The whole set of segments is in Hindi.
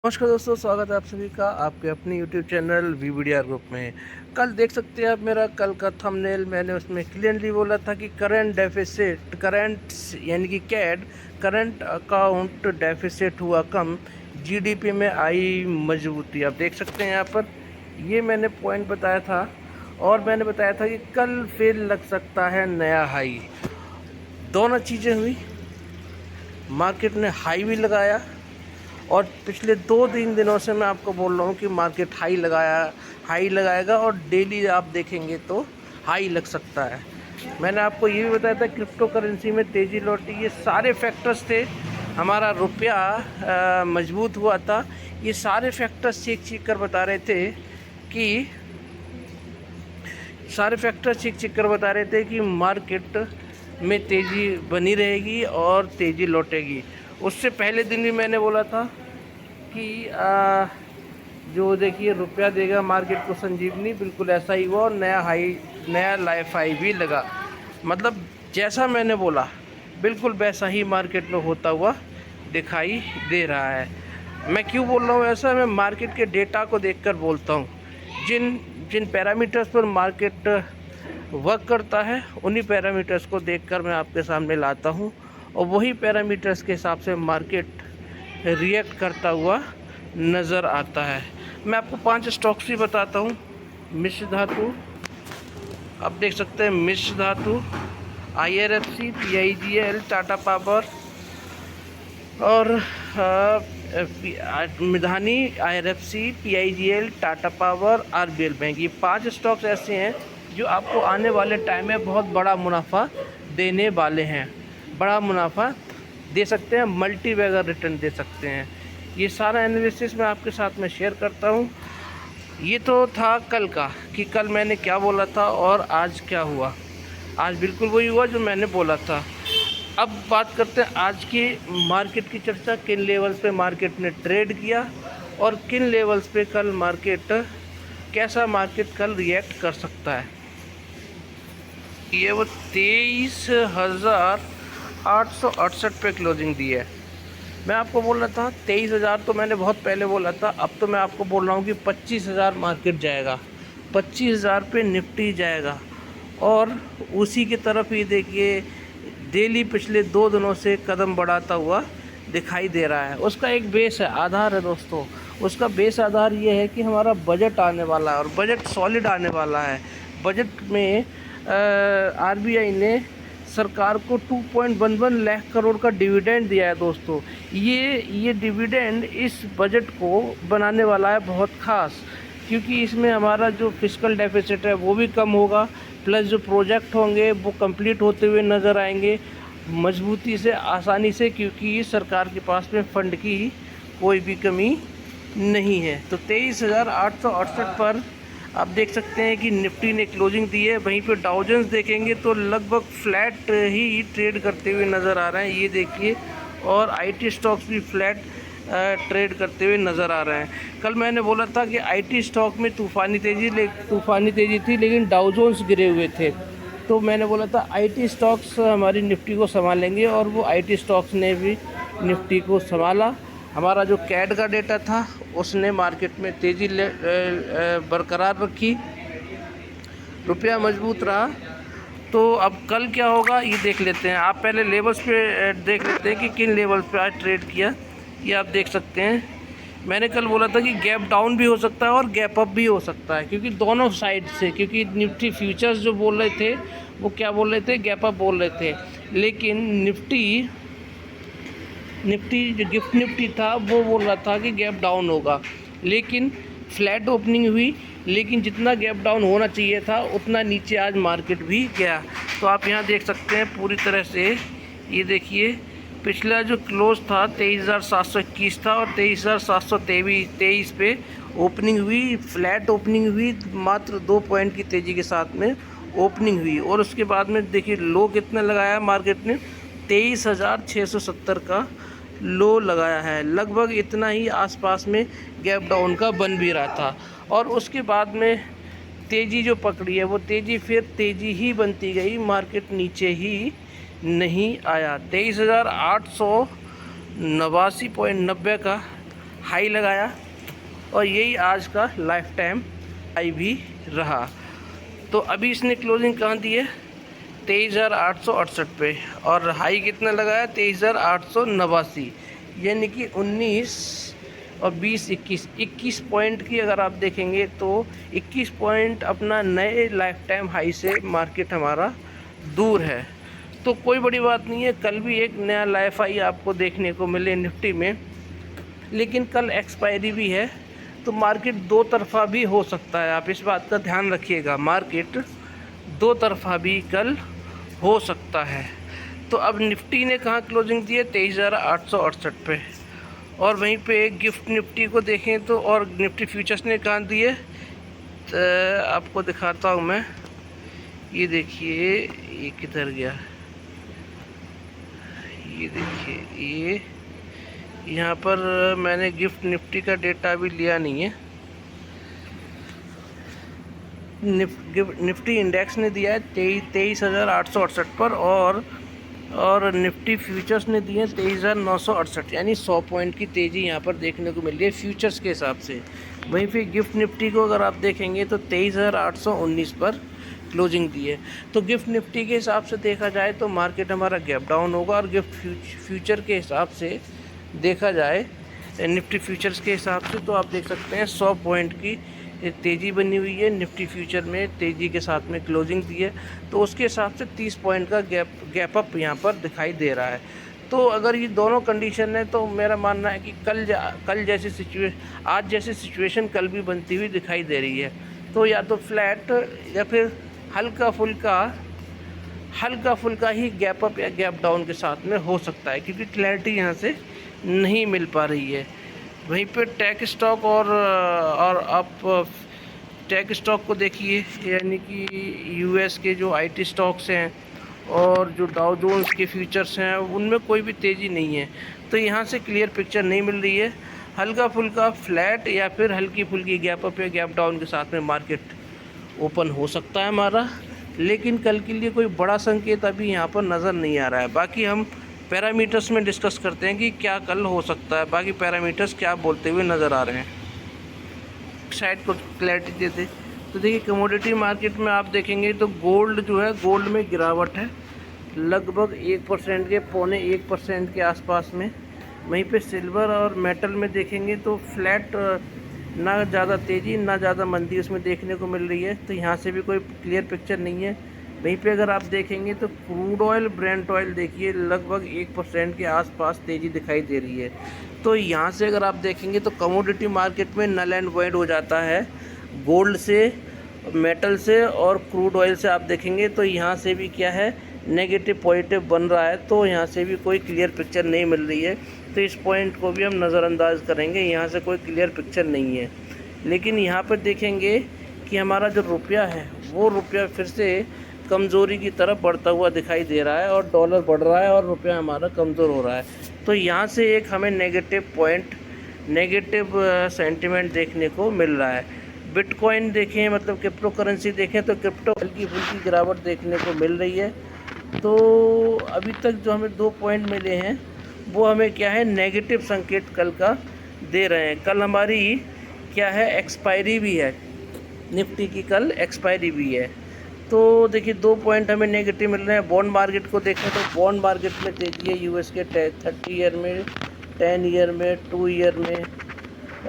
नमस्कार दोस्तों, स्वागत है आप सभी का आपके अपने यूट्यूब चैनल वीवीडीआर ग्रुप में। कल देख सकते हैं आप मेरा कल का थंबनेल, मैंने उसमें क्लियरली बोला था कि करंट डेफिसिट, करंट यानी कि कैड, करंट अकाउंट डेफिसिट हुआ कम, जीडीपी में आई मजबूती। आप देख सकते हैं यहाँ पर, ये मैंने पॉइंट बताया था। और मैंने बताया था कि कल फिर लग सकता है नया हाई। दोनों चीज़ें हुई, मार्केट ने हाई भी लगाया और पिछले 2-3 दिनों से मैं आपको बोल रहा हूँ कि मार्केट हाई लगाएगा और डेली आप देखेंगे तो हाई लग सकता है। मैंने आपको ये भी बताया था क्रिप्टो करेंसी में तेज़ी लौटी, ये सारे फैक्टर्स थे। हमारा रुपया मजबूत हुआ था, ये सारे फैक्टर्स चेक कर बता रहे थे कि मार्केट में तेज़ी बनी रहेगी और तेज़ी लौटेगी। उससे पहले दिन भी मैंने बोला था कि जो देखिए रुपया देगा मार्केट को संजीवनी, बिल्कुल ऐसा ही हुआ और नया लाइफ हाई भी लगा। मतलब जैसा मैंने बोला बिल्कुल वैसा ही मार्केट में होता हुआ दिखाई दे रहा है। मैं क्यों बोल रहा हूँ ऐसा, मैं मार्केट के डेटा को देखकर बोलता हूँ। जिन जिन पैरामीटर्स पर मार्केट वर्क करता है उन्हीं पैरामीटर्स को देखकर मैं आपके सामने लाता हूँ और वही पैरामीटर्स के हिसाब से मार्केट रिएक्ट करता हुआ नज़र आता है। मैं आपको 5 स्टॉक्स भी बताता हूँ। मिश्र धातु, आप देख सकते हैं मिश्र धातु, IRFC, PIGL, टाटा पावर और Midhani, IRFC, PIGL, Tata power, RBL bank. ये 5 स्टॉक्स ऐसे हैं जो आपको आने वाले टाइम में बहुत बड़ा मुनाफा देने वाले हैं, बड़ा मुनाफा दे सकते हैं, मल्टी बैगर रिटर्न दे सकते हैं। ये सारा एनालिसिस मैं आपके साथ में शेयर करता हूँ। ये तो था कल का कि कल मैंने क्या बोला था और आज क्या हुआ। आज बिल्कुल वही हुआ जो मैंने बोला था। अब बात करते हैं आज की मार्केट की चर्चा, किन लेवल्स पे मार्केट ने ट्रेड किया और किन लेवल्स पे कल कैसा मार्केट कल रिएक्ट कर सकता है। ये वो 23,868 पे क्लोजिंग दी है। मैं आपको बोल रहा था 23,000 तो मैंने बहुत पहले बोला था, अब तो मैं आपको बोल रहा हूँ कि 25,000 मार्केट जाएगा, 25,000 पे निफ्टी जाएगा। और उसी की तरफ ही देखिए डेली पिछले 2 दिनों से कदम बढ़ाता हुआ दिखाई दे रहा है। उसका एक बेस है, आधार है दोस्तों। उसका बेस आधार ये है कि हमारा बजट आने वाला है और बजट सॉलिड आने वाला है। बजट में RBI ने सरकार को 2.11 लाख करोड़ का डिविडेंड दिया है दोस्तों। ये डिविडेंड इस बजट को बनाने वाला है बहुत ख़ास, क्योंकि इसमें हमारा जो फिस्कल डेफिसिट है वो भी कम होगा, प्लस जो प्रोजेक्ट होंगे वो कंप्लीट होते हुए नज़र आएंगे मजबूती से, आसानी से, क्योंकि सरकार के पास में फ़ंड की कोई भी कमी नहीं है। तो 23,868 पर आप देख सकते हैं कि निफ्टी ने क्लोजिंग दी है। वहीं पे डाउ जोन्स देखेंगे तो लगभग फ्लैट ही ट्रेड करते हुए नज़र आ रहे हैं, ये देखिए। और IT स्टॉक्स भी फ्लैट ट्रेड करते हुए नज़र आ रहे हैं। कल मैंने बोला था कि IT स्टॉक में तूफ़ानी तेज़ी थी, लेकिन डाउ जोन्स गिरे हुए थे। तो मैंने बोला था IT स्टॉक्स हमारी निफ्टी को संभालेंगे और वो IT स्टॉक्स ने भी निफ्टी को संभाला। हमारा जो कैड का डेटा था उसने मार्केट में तेज़ी बरकरार रखी, रुपया मजबूत रहा। तो अब कल क्या होगा ये देख लेते हैं। आप पहले लेवल्स पे देख लेते हैं कि किन लेवल्स पे आज ट्रेड किया। ये आप देख सकते हैं, मैंने कल बोला था कि गैप डाउन भी हो सकता है और गैप अप भी हो सकता है, क्योंकि दोनों साइड से, क्योंकि निफ्टी फ्यूचर्स जो बोल रहे थे वो क्या बोल रहे थे, गैप अप बोल रहे थे। लेकिन निफ्टी जो गिफ्ट निफ्टी था वो बोल रहा था कि गैप डाउन होगा। लेकिन फ्लैट ओपनिंग हुई, लेकिन जितना गैप डाउन होना चाहिए था उतना नीचे आज मार्केट भी गया। तो आप यहाँ देख सकते हैं पूरी तरह से, ये देखिए पिछला जो क्लोज था 23,721 था और 23,723 पे ओपनिंग हुई, फ्लैट ओपनिंग हुई, मात्र 2 पॉइंट की तेज़ी के साथ में ओपनिंग हुई। और उसके बाद में देखिए लो कितना लगाया मार्केट ने, 23,670 का लो लगाया है। लगभग इतना ही आसपास में गैप डाउन का बन भी रहा था। और उसके बाद में तेज़ी जो पकड़ी है वो तेज़ी फिर तेज़ी ही बनती गई, मार्केट नीचे ही नहीं आया। 23,889.90 का हाई लगाया और यही आज का लाइफ टाइम हाई भी रहा। तो अभी इसने क्लोजिंग कहाँ दी है? 23,868 पे, और हाई कितना लगाया? 23,889, यानी कि 19 और 20, 21 पॉइंट की अगर आप देखेंगे तो 21 पॉइंट अपना नए लाइफ टाइम हाई से मार्केट हमारा दूर है। तो कोई बड़ी बात नहीं है, कल भी एक नया लाइफ हाई आपको देखने को मिले निफ्टी में, लेकिन कल एक्सपायरी भी है, तो मार्केट दो तरफा भी हो सकता है। आप इस बात का ध्यान रखिएगा, मार्केट दो तरफा भी कल हो सकता है। तो अब निफ्टी ने कहाँ क्लोजिंग दी है? 23,868 पे, और वहीं पे गिफ्ट निफ्टी को देखें तो, और निफ्टी फ्यूचर्स ने कहाँ दी है? आपको दिखाता हूँ मैं, ये देखिए ये किधर गया, ये देखिए ये यहाँ पर मैंने गिफ्ट निफ्टी का डेटा अभी लिया नहीं है। निफ्टी इंडेक्स ने दिया है 23,868 पर, और निफ्टी फ्यूचर्स ने दिए 23,968, यानी 100 पॉइंट की तेज़ी यहाँ पर देखने को मिल रही है फ्यूचर्स के हिसाब से। वहीं पे गिफ्ट निफ्टी को अगर आप देखेंगे तो 23,819 पर क्लोजिंग दी है। तो गिफ्ट निफ्टी के हिसाब से देखा जाए तो मार्केट हमारा गैप डाउन होगा, और गिफ्ट फ्यूचर के हिसाब से देखा जाए, निफ्टी फ्यूचर्स के हिसाब से, तो आप देख सकते हैं 100 पॉइंट की तेज़ी बनी हुई है। निफ्टी फ्यूचर में तेज़ी के साथ में क्लोजिंग दी है, तो उसके हिसाब से 30 पॉइंट का गैप अप यहाँ पर दिखाई दे रहा है। तो अगर ये दोनों कंडीशन है तो मेरा मानना है कि कल जैसी आज जैसी सिचुएशन कल भी बनती हुई दिखाई दे रही है। तो या तो फ्लैट या फिर हल्का फुल्का ही गैप अप या गैप डाउन के साथ में हो सकता है, क्योंकि क्लैरिटी यहाँ से नहीं मिल पा रही है। वहीं पे टेक स्टॉक और आप टेक स्टॉक को देखिए, यानी कि यूएस के जो आईटी स्टॉक्स हैं और जो डाउ जोन्स के फ्यूचर्स हैं, उनमें कोई भी तेज़ी नहीं है। तो यहाँ से क्लियर पिक्चर नहीं मिल रही है। हल्का फुल्का फ्लैट या फिर हल्की फुल्की गैप अप या गैप डाउन के साथ में मार्केट ओपन हो सकता है हमारा, लेकिन कल के लिए कोई बड़ा संकेत अभी यहाँ पर नज़र नहीं आ रहा है। बाकी हम पैरामीटर्स में डिस्कस करते हैं कि क्या कल हो सकता है, बाकी पैरामीटर्स क्या बोलते हुए नज़र आ रहे हैं। साइड को क्लैरिटी देते तो देखिए, कमोडिटी मार्केट में आप देखेंगे तो गोल्ड जो है, गोल्ड में गिरावट है लगभग 1% के, 0.25% के आसपास में। वहीं पे सिल्वर और मेटल में देखेंगे तो फ्लैट, ना ज़्यादा तेज़ी ना ज़्यादा मंदी उसमें देखने को मिल रही है, तो यहाँ से भी कोई क्लियर पिक्चर नहीं है। वहीं पे अगर आप देखेंगे तो क्रूड ऑयल, ब्रेंट ऑयल देखिए लगभग 1% के आसपास तेज़ी दिखाई दे रही है। तो यहाँ से अगर आप देखेंगे तो कमोडिटी मार्केट में नल एंड वॉइड हो जाता है गोल्ड से, मेटल से और क्रूड ऑयल से। आप देखेंगे तो यहाँ से भी क्या है, नेगेटिव पॉजिटिव बन रहा है, तो यहाँ से भी कोई क्लियर पिक्चर नहीं मिल रही है। तो इस पॉइंट को भी हम नज़रअंदाज करेंगे, यहाँ से कोई क्लियर पिक्चर नहीं है। लेकिन यहाँ पर देखेंगे कि हमारा जो रुपया है वो रुपया फिर से कमज़ोरी की तरफ बढ़ता हुआ दिखाई दे रहा है, और डॉलर बढ़ रहा है और रुपया हमारा कमज़ोर हो रहा है। तो यहाँ से एक हमें नेगेटिव सेंटिमेंट देखने को मिल रहा है। बिटकॉइन देखें, मतलब क्रिप्टो करेंसी देखें तो क्रिप्टो हल्की फुल्की गिरावट देखने को मिल रही है। तो अभी तक जो हमें 2 पॉइंट मिले हैं वो हमें क्या है, नेगेटिव संकेत कल का दे रहे हैं। कल हमारी क्या है, एक्सपायरी भी है, निफ्टी की कल एक्सपायरी भी है। तो देखिए 2 पॉइंट हमें नेगेटिव मिल रहे हैं। बॉन्ड मार्केट को देखें तो बॉन्ड मार्केट में तेजी है, यूएस के 30 ईयर में, 10 ईयर में, 2 ईयर में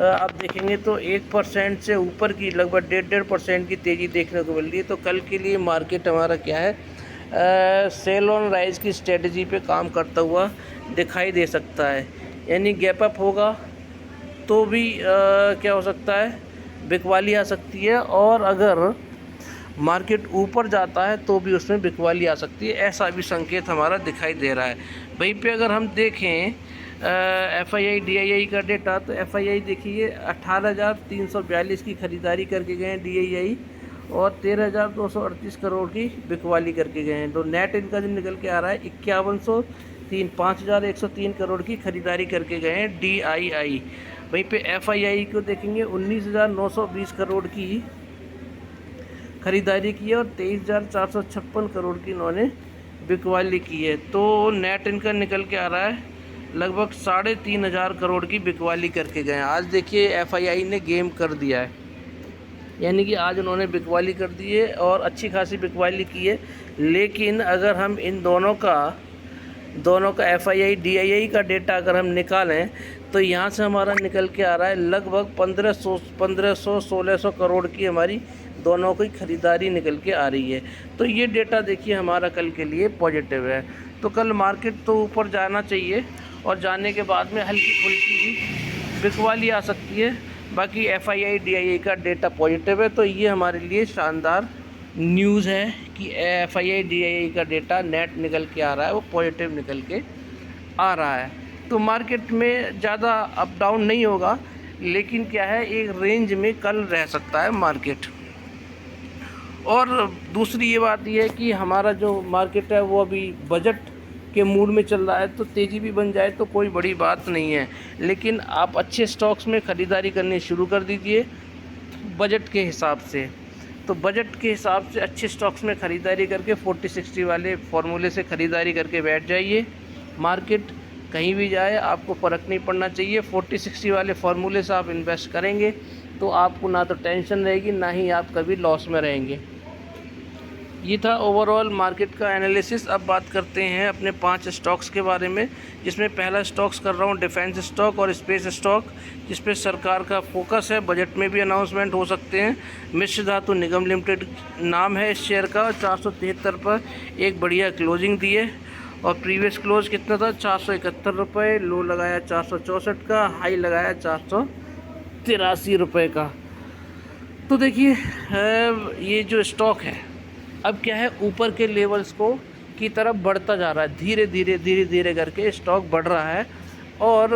आप देखेंगे तो 1% से ऊपर की लगभग 1.5% की तेज़ी देखने को मिल रही है। तो कल के लिए मार्केट हमारा क्या है, सेल ऑन राइज की स्ट्रेटजी पे काम करता हुआ दिखाई दे सकता है। यानी गैप अप होगा तो भी क्या हो सकता है, बिकवाली आ सकती है, और अगर मार्केट ऊपर जाता है तो भी उसमें बिकवाली आ सकती है, ऐसा भी संकेत हमारा दिखाई दे रहा है। वहीं पे अगर हम देखें FII DII का डेटा, तो FII देखिए 18,342 की ख़रीदारी करके गए हैं DII, और 13,238 करोड़ की बिकवाली करके गए हैं। तो नेट इनकम निकल के आ रहा है 5103, 5,103 करोड़ की ख़रीदारी करके गए हैं DII। वहीं पे FII को देखेंगे 19,920 करोड़ की ख़रीदारी की है, और 23,456 करोड़ की इन्होंने बिकवाली की है। तो नेट इनकम निकल के आ रहा है लगभग 3,500 करोड़ की बिकवाली करके गए हैं। आज देखिए एफआईआई ने गेम कर दिया है, यानी कि आज उन्होंने बिकवाली कर दी है और अच्छी खासी बिकवाली की है। लेकिन अगर हम इन दोनों का एफआईआई डीआईआई का डेटा अगर हम निकालें तो यहाँ से हमारा निकल के आ रहा है लगभग 1500-1600 करोड़ की हमारी दोनों की ख़रीदारी निकल के आ रही है। तो ये डेटा देखिए हमारा कल के लिए पॉजिटिव है। तो कल मार्केट तो ऊपर जाना चाहिए और जाने के बाद में हल्की फुल्की बिकवाली आ सकती है। बाकी एफआईआई डीआईआई का डेटा पॉजिटिव है, तो ये हमारे लिए शानदार न्यूज़ है कि एफआईआई डीआईआई का डेटा नेट निकल के आ रहा है, वो पॉजिटिव निकल के आ रहा है। तो मार्केट में ज़्यादा अप डाउन नहीं होगा, लेकिन क्या है एक रेंज में कल रह सकता है मार्केट। और दूसरी ये बात ये है कि हमारा जो मार्केट है वो अभी बजट के मूड में चल रहा है, तो तेज़ी भी बन जाए तो कोई बड़ी बात नहीं है। लेकिन आप अच्छे स्टॉक्स में ख़रीदारी करनी शुरू कर दीजिए बजट के हिसाब से। तो बजट के हिसाब से अच्छे स्टॉक्स में ख़रीदारी करके 40-60 वाले फार्मूले से ख़रीदारी करके बैठ जाइए। मार्केट कहीं भी जाए आपको फ़र्क नहीं पड़ना चाहिए। 40-60 वाले फार्मूले से आप इन्वेस्ट करेंगे तो आपको ना तो टेंशन रहेगी, ना ही आप कभी लॉस में रहेंगे। ये था ओवरऑल मार्केट का एनालिसिस। अब बात करते हैं अपने 5 स्टॉक्स के बारे में, जिसमें पहला स्टॉक्स कर रहा हूँ डिफेंस स्टॉक और स्पेस स्टॉक, जिस पे सरकार का फोकस है। बजट में भी अनाउंसमेंट हो सकते हैं। मिश्र धातु निगम लिमिटेड नाम है इस शेयर का। 473 पर एक बढ़िया क्लोजिंग दी है और प्रीवियस क्लोज कितना था 471 रुपये, लो लगाया 464 का, हाई लगाया 483 रुपये का। तो देखिए ये जो स्टॉक है अब क्या है ऊपर के लेवल्स को की तरफ बढ़ता जा रहा है। धीरे धीरे करके स्टॉक बढ़ रहा है और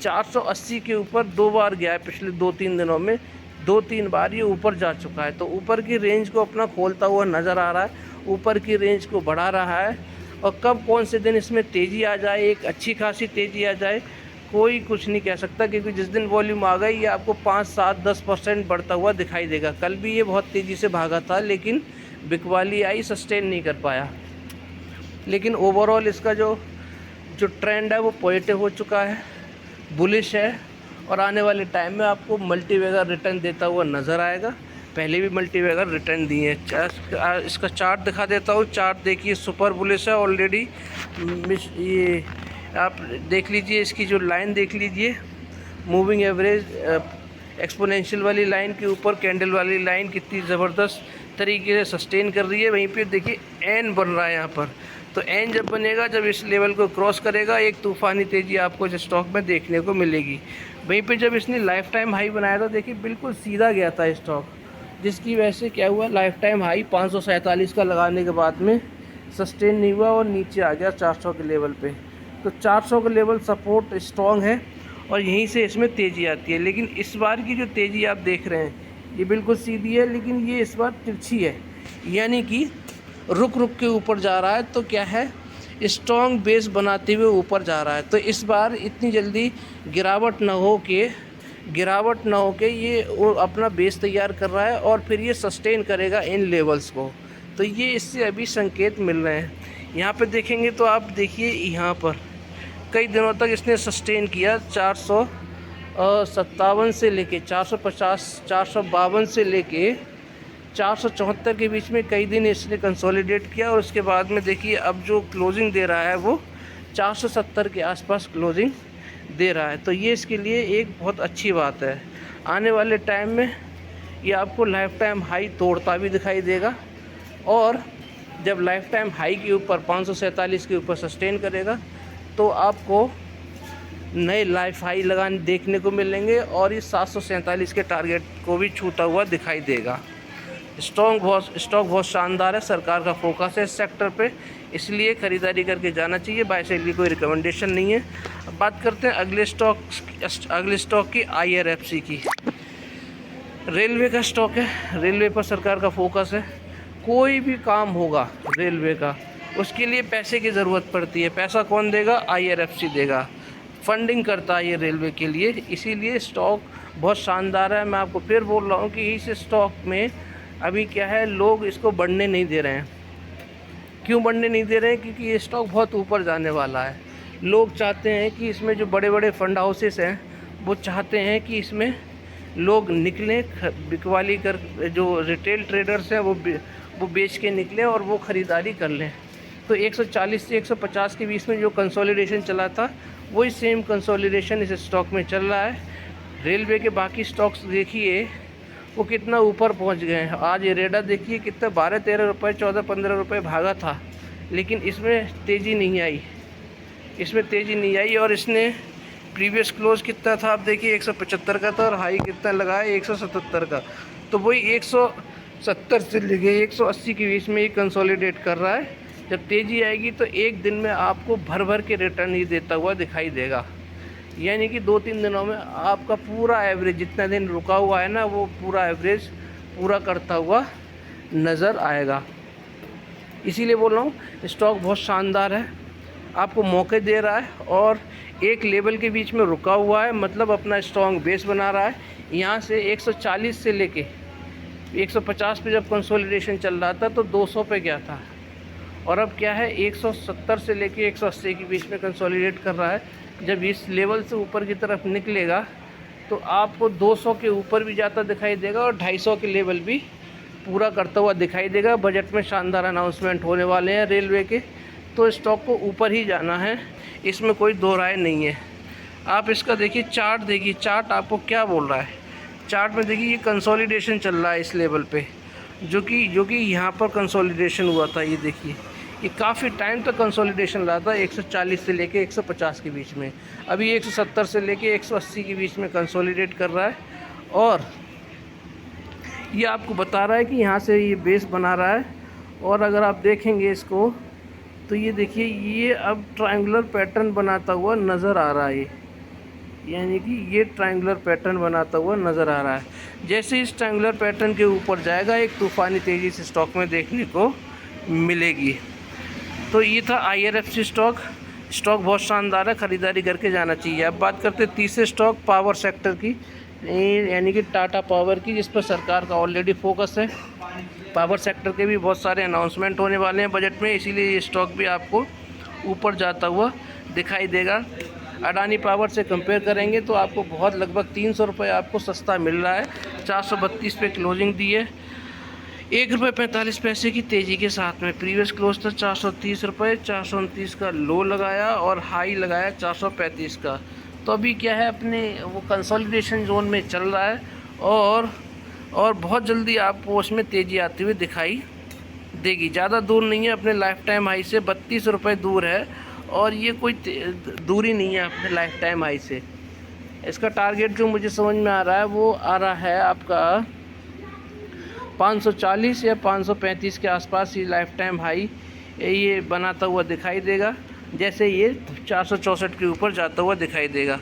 480 के ऊपर 2 बार गया है पिछले 2-3 दिनों में। 2-3 बार ये ऊपर जा चुका है, तो ऊपर की रेंज को अपना खोलता हुआ नज़र आ रहा है, ऊपर की रेंज को बढ़ा रहा है। और कब कौन से दिन इसमें तेज़ी आ जाए, एक अच्छी खासी तेज़ी आ जाए, कोई कुछ नहीं कह सकता, क्योंकि जिस दिन वॉल्यूम आ गई ये आपको 5-7-10% बढ़ता हुआ दिखाई देगा। कल भी ये बहुत तेज़ी से भागा था, लेकिन बिकवाली आई, सस्टेन नहीं कर पाया। लेकिन ओवरऑल इसका जो ट्रेंड है वो पॉजिटिव हो चुका है, बुलिश है और आने वाले टाइम में आपको मल्टीबैगर रिटर्न देता हुआ नज़र आएगा। पहले भी मल्टीबैगर रिटर्न दिए हैं। इसका चार्ट दिखा देता हूँ। चार्ट देखिए सुपर बुलिश है ऑलरेडी। ये आप देख लीजिए, इसकी जो लाइन देख लीजिए, मूविंग एवरेज एक्सपोनेंशियल वाली लाइन के ऊपर कैंडल वाली लाइन कितनी ज़बरदस्त तरीके से सस्टेन कर रही है। वहीं पे देखिए एन बन रहा है यहाँ पर। तो एन जब बनेगा, जब इस लेवल को क्रॉस करेगा, एक तूफ़ानी तेज़ी आपको इस स्टॉक में देखने को मिलेगी। वहीं पे जब इसने लाइफ टाइम हाई बनाया था, देखिए बिल्कुल सीधा गया था स्टॉक, जिसकी वजह से क्या हुआ, लाइफ टाइम हाई 547 का लगाने के बाद में सस्टेन नहीं हुआ और नीचे आ गया 400 के लेवल पे। तो 400 का लेवल सपोर्ट स्ट्रॉन्ग है और यहीं से इसमें तेज़ी आती है। लेकिन इस बार की जो तेज़ी आप देख रहे हैं ये बिल्कुल सीधी है, लेकिन ये इस बार तिरछी है, यानी कि रुक के ऊपर जा रहा है। तो क्या है, स्ट्रॉन्ग बेस बनाते हुए ऊपर जा रहा है। तो इस बार इतनी जल्दी गिरावट ना हो के ये अपना बेस तैयार कर रहा है और फिर ये सस्टेन करेगा इन लेवल्स को। तो ये इससे अभी संकेत मिल रहे हैं। यहाँ पे देखेंगे तो आप देखिए, यहाँ पर कई दिनों तक इसने सस्टेन किया 457 से लेके 450, 452 से लेके 474 के बीच में कई दिन इसने कंसोलिडेट किया। और उसके बाद में देखिए अब जो क्लोजिंग दे रहा है वो 470 के आसपास क्लोजिंग दे रहा है। तो ये इसके लिए एक बहुत अच्छी बात है। आने वाले टाइम में ये आपको लाइफ टाइम हाई तोड़ता भी दिखाई देगा और जब लाइफ टाइम हाई के ऊपर 547 के ऊपर सस्टेन करेगा तो आपको नए लाइफ हाई लगाने देखने को मिलेंगे और ये 747 के टारगेट को भी छूता हुआ दिखाई देगा। स्टॉक बहुत शानदार है। सरकार का फोकस है इस सेक्टर पे, इसलिए ख़रीदारी करके जाना चाहिए। बाय साइड की कोई रिकमेंडेशन नहीं है। अब बात करते हैं अगले स्टॉक की, IRFC की। रेलवे का स्टॉक है। रेलवे पर सरकार का फोकस है। कोई भी काम होगा रेलवे का, उसके लिए पैसे की ज़रूरत पड़ती है। पैसा कौन देगा? IRFC देगा। फंडिंग करता है ये रेलवे के लिए, इसीलिए स्टॉक बहुत शानदार है। मैं आपको फिर बोल रहा हूँ कि इस स्टॉक में अभी क्या है, लोग इसको बढ़ने नहीं दे रहे हैं। क्यों बढ़ने नहीं दे रहे हैं? क्योंकि ये स्टॉक बहुत ऊपर जाने वाला है। लोग चाहते हैं कि इसमें जो बड़े बड़े फंड हाउसेस हैं वो चाहते हैं कि इसमें लोग निकलें, बिकवाली कर, जो रिटेल ट्रेडर्स हैं वो बेच के निकलें और वो ख़रीदारी कर लें। तो 140 से 150 के बीच में जो कंसोलिडेशन चला था वही सेम कंसोलिडेशन इस स्टॉक में चल रहा है। रेलवे के बाकी स्टॉक्स देखिए वो कितना ऊपर पहुंच गए हैं। आज ये रेडा देखिए कितना 12-13 रुपये, 14-15 रुपये भागा था, लेकिन इसमें तेज़ी नहीं आई, और इसने प्रीवियस क्लोज कितना था आप देखिए 175 का था और हाई कितना लगा है 177 का। तो वही 170 से लेके 180 के बीच में ये कंसोलिडेट कर रहा है। जब तेज़ी आएगी तो एक दिन में आपको भर भर के रिटर्न ही देता हुआ दिखाई देगा, यानी कि 2-3 दिनों में आपका पूरा एवरेज जितना दिन रुका हुआ है ना वो पूरा एवरेज पूरा करता हुआ नज़र आएगा। इसीलिए बोल रहा हूँ स्टॉक बहुत शानदार है, आपको मौके दे रहा है और एक लेवल के बीच में रुका हुआ है, मतलब अपना स्ट्रॉन्ग बेस बना रहा है। यहाँ से 140 से लेके 150 पे जब कंसोलिडेशन चल रहा था तो 200 पे गया था, और अब क्या है 170 से लेके 180 के बीच में कंसोलिडेट कर रहा है। जब इस लेवल से ऊपर की तरफ निकलेगा तो आपको 200 के ऊपर भी जाता दिखाई देगा और 250 के लेवल भी पूरा करता हुआ दिखाई देगा। बजट में शानदार अनाउंसमेंट होने वाले हैं रेलवे के, तो स्टॉक को ऊपर ही जाना है, इसमें कोई दो राय नहीं है। आप इसका देखिए चार्ट, देखिए चार्ट आपको क्या बोल रहा है। चार्ट में देखिए ये कंसोलिडेशन चल रहा है इस लेवल पे, जो कि यहाँ पर कंसोलिडेशन हुआ था। ये देखिए ये काफ़ी टाइम तक कंसोलिडेशन रहा था 140 से लेके 150 के बीच में, अभी 170 से लेके 180 के बीच में कंसोलिडेट कर रहा है। और ये आपको बता रहा है कि यहाँ से ये बेस बना रहा है। और अगर आप देखेंगे इसको तो ये देखिए ये अब ट्रायंगुलर पैटर्न बनाता हुआ नज़र आ रहा है, यानी कि ये ट्रायंगुलर पैटर्न बनाता हुआ नज़र आ रहा है। जैसे इस ट्रायंगुलर पैटर्न के ऊपर जाएगा एक तूफ़ानी तेज़ी से स्टॉक में देखने को मिलेगी। तो ये था IRFC स्टॉक बहुत शानदार है, ख़रीदारी करके जाना चाहिए। अब बात करते हैं तीसरे स्टॉक पावर सेक्टर की, यानी कि टाटा पावर की, जिस पर सरकार का ऑलरेडी फोकस है। पावर सेक्टर के भी बहुत सारे अनाउंसमेंट होने वाले हैं बजट में, इसीलिए ये स्टॉक भी आपको ऊपर जाता हुआ दिखाई देगा। अडानी पावर से कंपेयर करेंगे तो आपको बहुत लगभग 300 रुपये आपको सस्ता मिल रहा है। 432 पे क्लोजिंग दी है, ₹1.45 की तेज़ी के साथ में। प्रीवियस क्लोज था 430 रुपये, 429 का लो लगाया और हाई लगाया 435 का। तो अभी क्या है अपने वो कंसोलिडेशन जोन में चल रहा है और बहुत जल्दी आपको उसमें तेज़ी आती हुई दिखाई देगी। ज़्यादा दूर नहीं है, अपने लाइफ टाइम हाई से 32 रुपये दूर है, और ये कोई दूरी नहीं है अपने लाइफ टाइम हाई से। इसका टारगेट जो मुझे समझ में आ रहा है वो आ रहा है आपका 540 या 535 के आसपास ये लाइफ टाइम हाई ये बनाता हुआ दिखाई देगा, जैसे ये 464 के ऊपर जाता हुआ दिखाई देगा।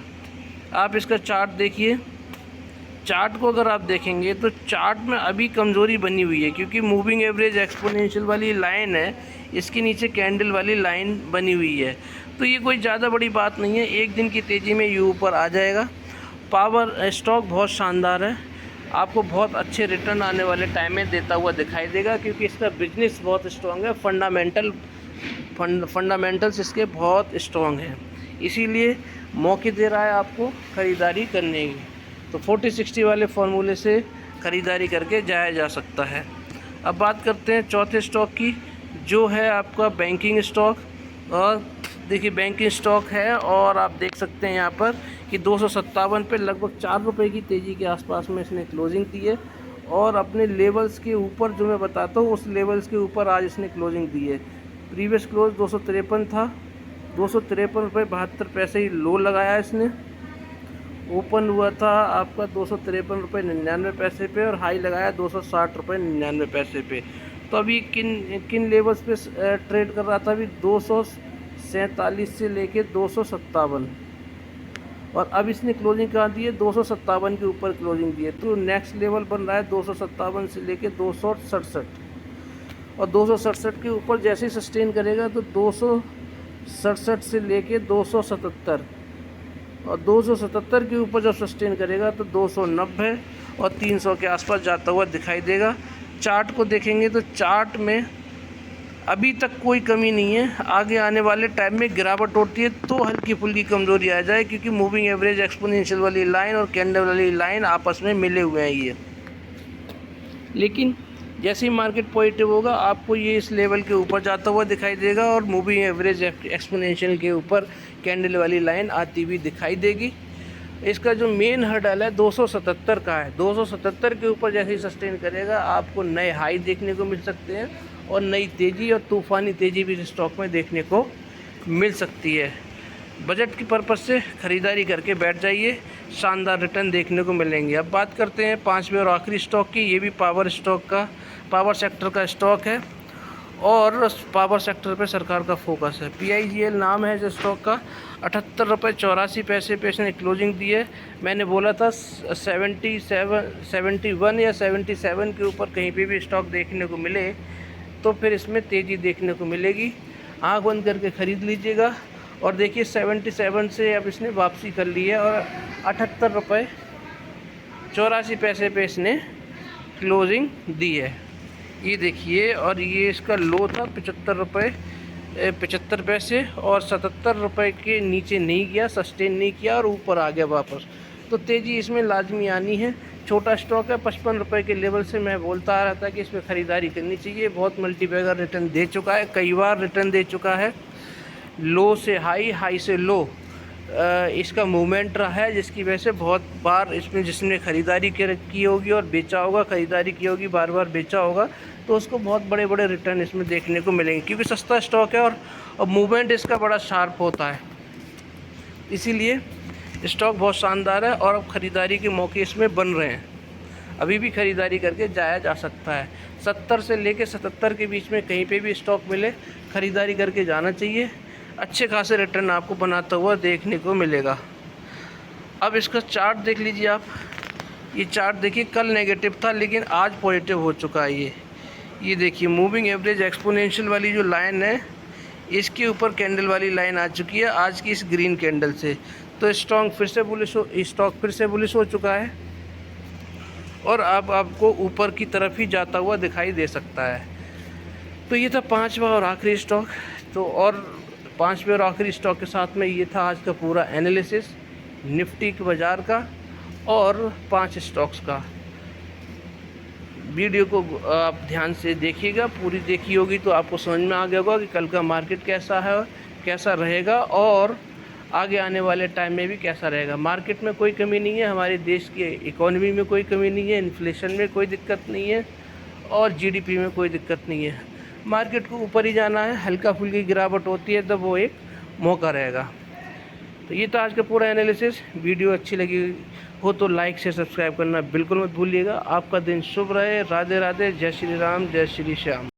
आप इसका चार्ट देखिए, चार्ट को अगर आप देखेंगे तो चार्ट में अभी कमज़ोरी बनी हुई है, क्योंकि मूविंग एवरेज एक्सपोनेंशियल वाली लाइन है, इसके नीचे कैंडल वाली लाइन बनी हुई है। तो ये कोई ज़्यादा बड़ी बात नहीं है, एक दिन की तेज़ी में ये ऊपर आ जाएगा। पावर स्टॉक बहुत शानदार है, आपको बहुत अच्छे रिटर्न आने वाले टाइम में देता हुआ दिखाई देगा, क्योंकि इसका बिजनेस बहुत स्ट्रॉन्ग है, फंडामेंटल्स इसके बहुत स्ट्रॉन्ग हैं, इसीलिए मौके दे रहा है आपको ख़रीदारी करने की। तो 40-60 वाले फार्मूले से ख़रीदारी करके जाया जा सकता है। अब बात करते हैं चौथे स्टॉक की, जो है आपका बैंकिंग स्टॉक। और देखिए बैंकिंग स्टॉक है, और आप देख सकते हैं यहाँ पर कि 257 पे लगभग 4 रुपये की तेज़ी के आसपास में इसने क्लोजिंग दी है, और अपने लेवल्स के ऊपर जो मैं बताता हूँ उस लेवल्स के ऊपर आज इसने क्लोजिंग दी है। प्रीवियस क्लोज 253 था, 253 रुपये 72 पैसे ही लो लगाया इसने। ओपन हुआ था आपका 253 रुपये 99 पैसे पे, और हाई लगाया 260 रुपये 99 पैसे पे। तो अभी किन लेवल्स पे ट्रेड कर रहा था, अभी 247 से लेके 257, और अब इसने क्लोजिंग कहाँ दी है 257 के ऊपर क्लोजिंग दी है। तो नेक्स्ट लेवल बन रहा है 257 से लेके 267, और 267 के ऊपर जैसे ही सस्टेन करेगा तो 267 से लेके 277, और 277 के ऊपर जब सस्टेन करेगा तो 290 और 300 के आसपास जाता हुआ दिखाई देगा। चार्ट को देखेंगे तो चार्ट में अभी तक कोई कमी नहीं है। आगे आने वाले टाइम में गिरावट होती है तो हल्की फुल्की कमज़ोरी आ जाए, क्योंकि मूविंग एवरेज एक्सपोनेंशियल वाली लाइन और कैंडल वाली लाइन आपस में मिले हुए हैं ये। लेकिन जैसे ही मार्केट पॉजिटिव होगा आपको ये इस लेवल के ऊपर जाता हुआ दिखाई देगा और मूविंग एवरेज एक्सपोनेंशियल के ऊपर कैंडल वाली लाइन आती हुई दिखाई देगी। इसका जो मेन हर्डल है 277 का है। 277 के ऊपर जैसे ही सस्टेन करेगा आपको नए हाई देखने को मिल सकते हैं और नई तेज़ी और तूफ़ानी तेज़ी भी इस स्टॉक में देखने को मिल सकती है। बजट की पर्पज़ से ख़रीदारी करके बैठ जाइए, शानदार रिटर्न देखने को मिलेंगे। अब बात करते हैं पांचवें और आखिरी स्टॉक की। ये भी पावर सेक्टर का स्टॉक है और पावर सेक्टर पे सरकार का फोकस है। PIGL नाम है इस स्टॉक का। 78 रुपये 84 पैसे पे इसने क्लोजिंग दी है। मैंने बोला था 71 या 77 के ऊपर कहीं पे भी स्टॉक देखने को मिले तो फिर इसमें तेज़ी देखने को मिलेगी। आँख बंद करके ख़रीद लीजिएगा। और देखिए 77 से अब इसने वापसी कर ली है और 78 रुपये 84 पैसे पे इसने क्लोजिंग दी है। ये देखिए, और ये इसका लो था 75 रुपये 75 पैसे और 77 रुपये के नीचे नहीं गया, सस्टेन नहीं किया और ऊपर आ गया वापस। तो तेज़ी इसमें लाजमी आनी है। छोटा स्टॉक है, 55 रुपये के लेवल से मैं बोलता आ रहा था कि इसमें ख़रीदारी करनी चाहिए। बहुत मल्टीबैगर रिटर्न दे चुका है, कई बार रिटर्न दे चुका है। लो से हाई, हाई से लो इसका मूवमेंट रहा है, जिसकी वजह से बहुत बार इसमें जिसने ख़रीदारी की होगी और बेचा होगा, ख़रीदारी की होगी बार बार बेचा होगा, तो उसको बहुत बड़े बड़े रिटर्न इसमें देखने को मिलेंगे, क्योंकि सस्ता स्टॉक है और मूवमेंट इसका बड़ा शार्प होता है। इसीलिए स्टॉक बहुत शानदार है और अब ख़रीदारी के मौके इसमें बन रहे हैं। अभी भी ख़रीदारी करके जाया जा सकता है। 70 से लेकर 77 के बीच में कहीं पे भी स्टॉक मिले ख़रीदारी करके जाना चाहिए। अच्छे खासे रिटर्न आपको बनाता हुआ देखने को मिलेगा। अब इसका चार्ट देख लीजिए आप। ये चार्ट देखिए, कल नेगेटिव था लेकिन आज पॉजिटिव हो चुका है। ये देखिए मूविंग एवरेज एक्सपोनेंशियल वाली जो लाइन है इसके ऊपर कैंडल वाली लाइन आ चुकी है आज की इस ग्रीन कैंडल से। तो स्टॉक फिर से बुलिश हो चुका है और अब आपको ऊपर की तरफ ही जाता हुआ दिखाई दे सकता है। तो ये था पांचवा और आखिरी स्टॉक। तो और पांचवें और आखिरी स्टॉक के साथ में ये था आज का पूरा एनालिसिस निफ्टी के बाज़ार का और 5 स्टॉक्स का। वीडियो को आप ध्यान से देखिएगा, पूरी देखी होगी तो आपको समझ में आ गया होगा कि कल का मार्केट कैसा है, कैसा रहेगा और आगे आने वाले टाइम में भी कैसा रहेगा। मार्केट में कोई कमी नहीं है, हमारे देश की इकोनॉमी में कोई कमी नहीं है, इन्फ्लेशन में कोई दिक्कत नहीं है और GDP में कोई दिक्कत नहीं है। मार्केट को ऊपर ही जाना है, हल्का फुल्की गिरावट होती है तब वो एक मौका रहेगा। तो ये तो आज का पूरा एनालिसिस। वीडियो अच्छी लगी हो तो लाइक से सब्सक्राइब करना बिल्कुल मत भूलिएगा। आपका दिन शुभ रहे। राधे राधे, जय श्री राम, जय श्री श्याम।